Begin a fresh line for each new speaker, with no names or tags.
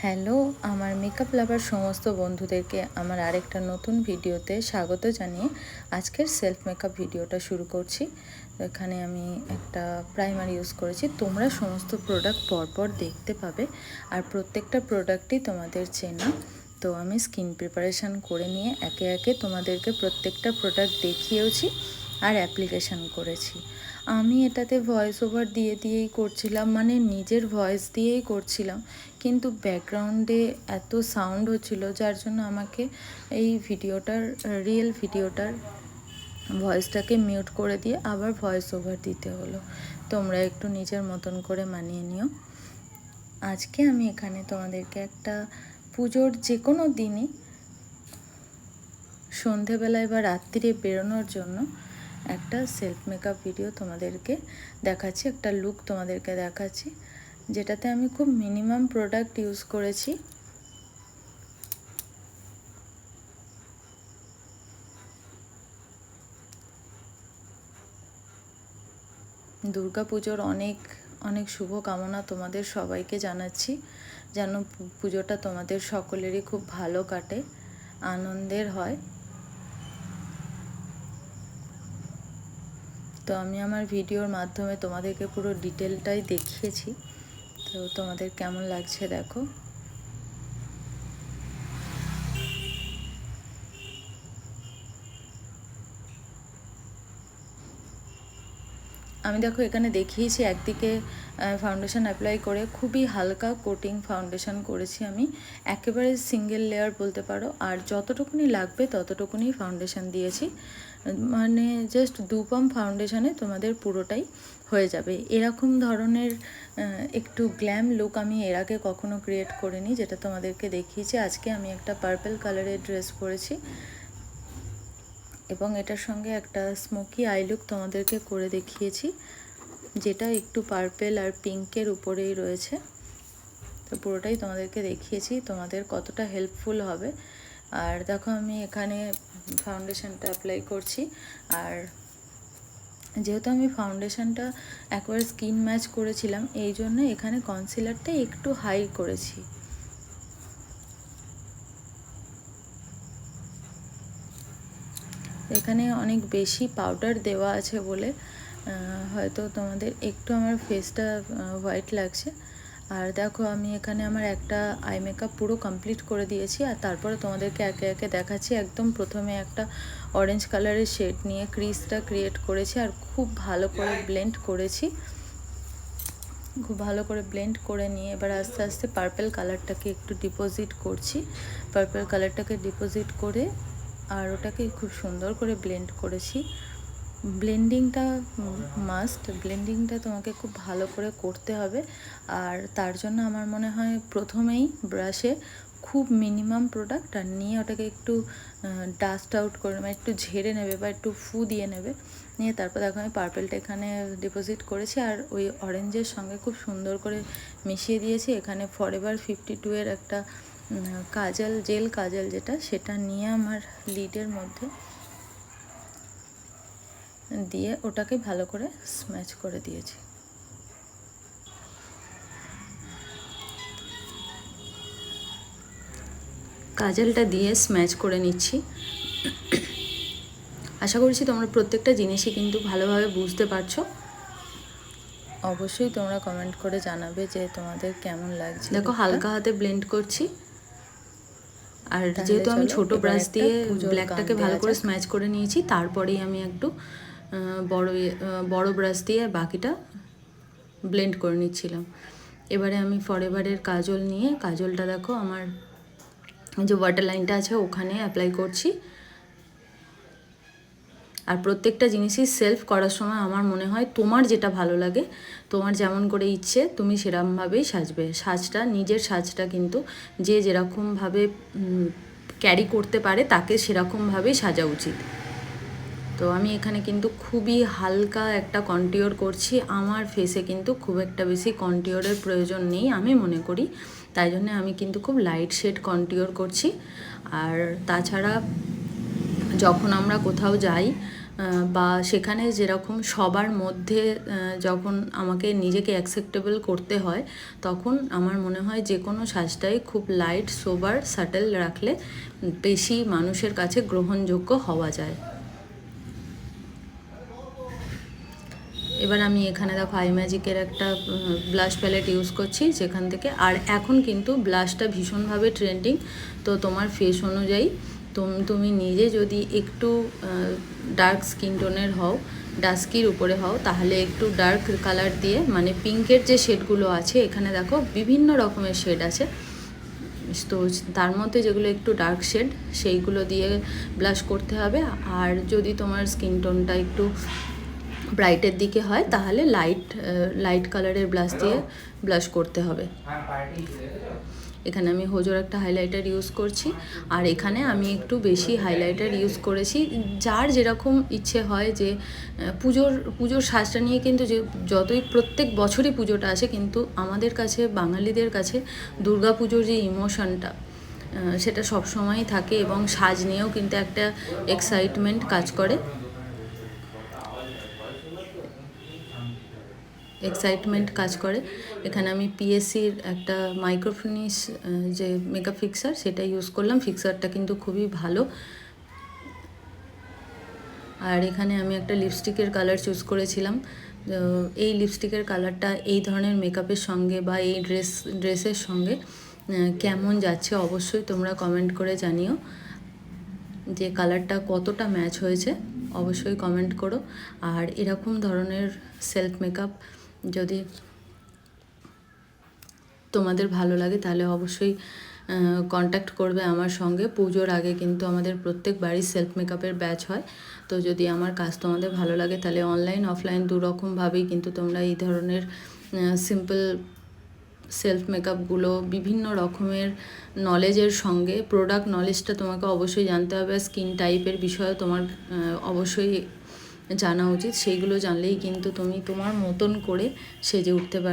Hello, আমার makeup লাভার সমস্ত বন্ধুদেরকে আমার আরেকটা নতুন ভিডিওতে স্বাগত জানিয়ে আজকের সেলফ মেকআপ ভিডিওটা শুরু করছি। এখানে আমি একটা প্রাইমার ইউজ করেছি। তোমরা সমস্ত প্রোডাক্ট পরপর দেখতে পাবে, আর প্রত্যেকটা প্রোডাক্টই তোমাদের চেনা। তো আমি স্কিন প্রিপারেশান করে নিয়ে একে একে তোমাদেরকে প্রত্যেকটা প্রোডাক্ট দেখিয়েওছি আর অ্যাপ্লিকেশান করেছি। আমি এটাতে ভয়েস ওভার দিয়েই করছিলাম, মানে নিজের ভয়েস দিয়েই করছিলাম, কিন্তু ব্যাকগ্রাউন্ডে এত সাউন্ড হচ্ছিল যার জন্য আমাকে এই রিয়েল ভিডিওটার ভয়েসটাকে মিউট করে দিয়ে আবার ভয়েস ওভার দিতে হলো। তোমরা একটু নিজের মতন করে মানিয়ে নিও। আজকে আমি এখানে তোমাদেরকে একটা পুজোর যে কোনো দিনই সন্ধেবেলায় বা রাত্রিরে বেরোনোর জন্য একটা সেলফ মেকআপ ভিডিও তোমাদেরকে দেখাচ্ছি, একটা লুক তোমাদেরকে দেখাচ্ছি, যেটাতে আমি খুব মিনিমাম প্রোডাক্ট ইউজ করেছি। দুর্গাপুজোর অনেক অনেক শুভ কামনা তোমাদের সবাইকে জানাচ্ছি, যেন পুজোটা তোমাদের সকলেরই খুব ভালো কাটে, আনন্দের হয়। তো আমি আমার ভিডিওর মাধ্যমে তোমাদেরকে পুরো ডিটেলটাই দেখিয়েছি। তো তোমাদের কেমন লাগছে দেখো। আমি দেখো এখানে দেখিয়েছি একদিকে ফাউন্ডেশন অ্যাপ্লাই করে খুবই হালকা কোটিং ফাউন্ডেশন করেছি আমি, একেবারে সিঙ্গেল লেয়ার বলতে পারো, আর যতটুকুনি লাগবে ততটুকুনি ফাউন্ডেশন দিয়েছি, মানে জাস্ট 2 পাম্প ফাউন্ডেশনে তোমাদের পুরোটাই হয়ে যাবে। এরকম ধরনের একটু গ্ল্যাম লুক আমি এর আগে কখনো ক্রিয়েট করিনি, যেটা তোমাদেরকে দেখিয়েছি। আজকে আমি একটা পার্পল কালারের ড্রেস পরেছি এবং এটার সঙ্গে একটা স্মোকি আই লুক তোমাদেরকে করে দেখিয়েছি, যেটা একটু পার্পেল আর পিঙ্কের উপরেই রয়েছে। তো পুরোটাই তোমাদেরকে দেখিয়েছি, তোমাদের কতটা হেল্পফুল হবে। আর দেখো আমি এখানে ফাউন্ডেশনটা অ্যাপ্লাই করছি, আর যেহেতু আমি ফাউন্ডেশনটা একবার স্কিন ম্যাচ করেছিলাম, এই জন্য এখানে কনসিলারটা একটু হাই করেছি। এখানে অনেক বেশি পাউডার দেওয়া আছে বলে হয়তো তোমাদের একটু আমার ফেসটা হোয়াইট লাগছে। আর দেখো আমি এখানে আমার একটা আই মেকআপ পুরো কমপ্লিট করে দিয়েছি, আর তারপরে তোমাদেরকে একে একে দেখাচ্ছি। একদম প্রথমে একটা অরেঞ্জ কালারের শেড নিয়ে ক্রিজটা ক্রিয়েট করেছি, আর খুব ভালো করে ব্লেন্ড করেছি। খুব ভালো করে ব্লেন্ড করে নিয়ে এবার আস্তে আস্তে পার্পল কালারটাকে একটু ডিপোজিট করছি। পার্পল কালারটাকে ডিপোজিট করে আর ওটাকে খুব সুন্দর করে ব্লেন্ড করেছি। ব্লেন্ডিংটা মাস্ট, ব্লেন্ডিংটা তোমাকে খুব ভালো করে করতে হবে। আর তার জন্য আমার মনে হয় প্রথমেই ব্রাশে খুব মিনিমাম প্রোডাক্ট আর নিয়ে ওটাকে একটু ডাস্ট আউট করে, মানে একটু ঝেড়ে নেবে বা একটু ফু দিয়ে নেবে, নিয়ে তারপর দেখো আমি পার্পেলটা এখানে ডিপোজিট করেছি আর ওই অরেঞ্জের সঙ্গে খুব সুন্দর করে মিশিয়ে দিয়েছি। এখানে ফরএভার 52 এর একটা কাজল, জেল কাজল যেটা, সেটা নিয়ে আমার লিডের মধ্যে দিয়ে ওটাকে ভালো করে স্ম্যাচ করে দিয়েছি। কাজলটা দিয়ে স্ম্যাচ করে নিচ্ছি। আশা করছি তোমরা প্রত্যেকটা জিনিসই কিন্তু ভালোভাবে বুঝতে পারছো। অবশ্যই তোমরা কমেন্ট করে জানাবে যে তোমাদের কেমন লাগছে। দেখো হালকা হাতে ব্লেন্ড করছি, আর যেহেতু আমি ছোট ব্রাশ দিয়ে ব্ল্যাকটাকে ভালো করে স্ম্যাচ করে নিয়েছি, তারপরেই আমি একটু বড় ব্রাশ দিয়ে বাকিটা ব্লেন্ড করে নিচ্ছিলাম। এবারে আমি ফরএভারের কাজল নিয়ে, কাজলটা দেখো আমার যে ওয়াটার লাইনটা আছে ওখানে অ্যাপ্লাই করছি। আর প্রত্যেকটা জিনিসই সেলফ করার সময় আমার মনে হয় তোমার যেটা ভালো লাগে, তোমার যেমন করে ইচ্ছে তুমি সেরকমভাবেই সাজবে। নিজের সাজটা কিন্তু যে যেরকমভাবে ক্যারি করতে পারে তাকে সেরকমভাবেই সাজা উচিত। তো আমি এখানে কিন্তু খুবই হালকা একটা কন্টিওর করছি। আমার ফেসে কিন্তু খুব একটা বেশি কন্টিওরের প্রয়োজন নেই আমি মনে করি, তাই জন্য আমি কিন্তু খুব লাইট শেড কন্টিওর করছি। আর তাছাড়া যখন আমরা কোথাও যাই বা সেখানে যেরকম সবার মধ্যে যখন আমাকে নিজেকে অ্যাকসেপ্টেবল করতে হয়, তখন আমার মনে হয় যে কোনো সাজটাই খুব লাইট, সোবার, সাটেল রাখলে বেশি মানুষের কাছে গ্রহণযোগ্য হওয়া যায়। এবার আমি এখানে দেখো আইম্যাজিকের একটা ব্লাশ প্যালেট ইউজ করছি, যেখান থেকে, আর এখন কিন্তু ব্লাশটা ভীষণভাবে ট্রেন্ডিং। তো তোমার ফেস অনুযায়ী তুমি নিজে যদি একটু ডার্ক স্কিন টোনের হও, ডাস্কির উপরে হও, তাহলে একটু ডার্ক কালার দিয়ে, মানে পিঙ্কের যে শেডগুলো আছে এখানে দেখো বিভিন্ন রকমের শেড আছে, তো তার মধ্যে যেগুলো একটু ডার্ক শেড সেইগুলো দিয়ে ব্লাশ করতে হবে। আর যদি তোমার স্কিন টোনটা একটু ব্রাইটের দিকে হয় তাহলে লাইট কালারের ব্লাশ দিয়ে ব্লাশ করতে হবে। এখানে আমি হোজোর একটা হাইলাইটার ইউজ করছি, আর এখানে আমি একটু বেশি হাইলাইটার ইউজ করেছি। যার যেরকম ইচ্ছে হয়, যে পুজোর সাজটা নিয়ে কিন্তু যে যতই প্রত্যেক বছরই পুজোটা আসে, কিন্তু আমাদের কাছে, বাঙালিদের কাছে দুর্গা পুজোর যে ইমোশনটা সেটা সবসময়ই থাকে, এবং সাজ নিয়েও কিন্তু একটা এক্সাইটমেন্ট কাজ করে। এখানে আমি পিএসসির একটা মাইক্রোফিনিশ যে মেকআপ ফিক্সার সেটা ইউজ করলাম। ফিক্সারটা কিন্তু খুবই ভালো। আর এখানে আমি একটা লিপস্টিকের কালার চুজ করেছিলাম। এই লিপস্টিকের কালারটা এই ধরনের মেকআপের সঙ্গে বা এই ড্রেসের সঙ্গে কেমন যাচ্ছে অবশ্যই তোমরা কমেন্ট করে জানিও, যে কালারটা কতটা ম্যাচ হয়েছে অবশ্যই কমেন্ট করো। আর এরকম ধরনের সেলফ মেকআপ যদি তোমাদের ভালো লাগে তাহলে অবশ্যই কন্ট্যাক্ট করবে আমার সঙ্গে। পুজোর আগে কিন্তু আমাদের প্রত্যেক বাড়ির সেলফ মেকআপের ব্যাচ হয়। তো যদি আমার কাজ তোমাদের ভালো লাগে তাহলে অনলাইন অফলাইন দুরকমভাবেই কিন্তু তোমরা এই ধরনের সিম্পল সেলফ মেকআপগুলো বিভিন্ন রকমের নলেজের সঙ্গে, প্রোডাক্ট নলেজটা তোমাকে অবশ্যই জানতে হবে, স্কিন টাইপের বিষয়ে তোমার অবশ্যই জানা উচিত। সেইগুলো জানলেই কিন্তু তুমি তোমার মতন করে সেজে উঠতে পারবে।